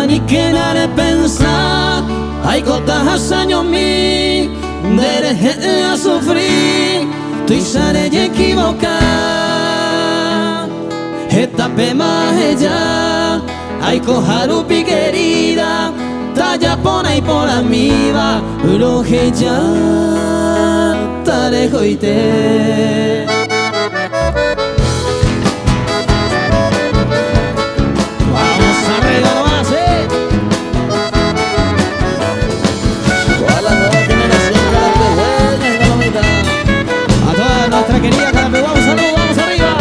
Ani que nare pensa ai cotas años mi dereje a sufrir tu isare y equivocar esta pema ella ai cojaru piquerida talla pona y por amiga lo que ya tare joite. Querida Carapeguá, un saludo, vamos arriba.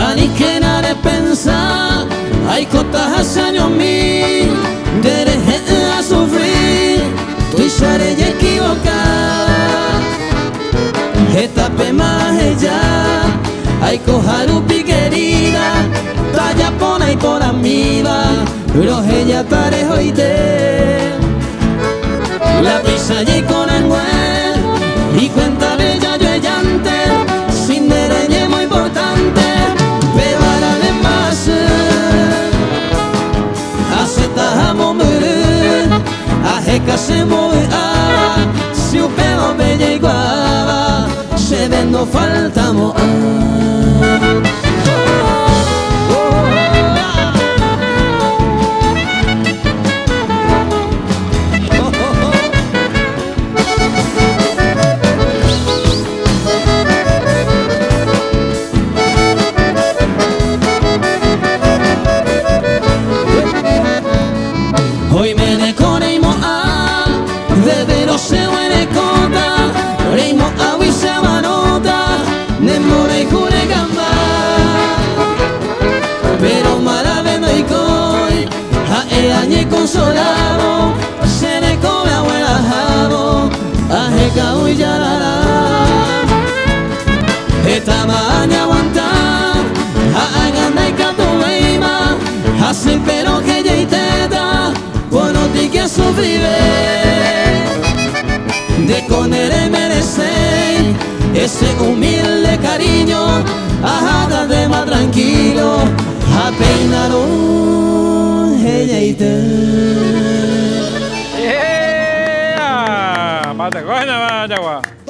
Ani que nare pensa ai cotas años mi dereje a sufrir tu isare y equivocar esta pema ella ai cojaru piquerida talla pona y por amiga pero ella tare hoite. La prisa y con angüe y cuenta bella yo llante sin dereñe muy importante pero ahora de más aceptamos morir ajeca se mueve si un pelo bella y guava se ven no faltamos hoy me decoreimo a de vero se huele cota reimo a wisa manota ne more jure gamba pero maraveno y coi a añe consolado se le come abuela jabo a jeca uy yarara esta maña aguanta a aganda y canto veima hace pero que ya iteta bueno ti que sufrir de con él merecer ese humilde cariño. Ajá.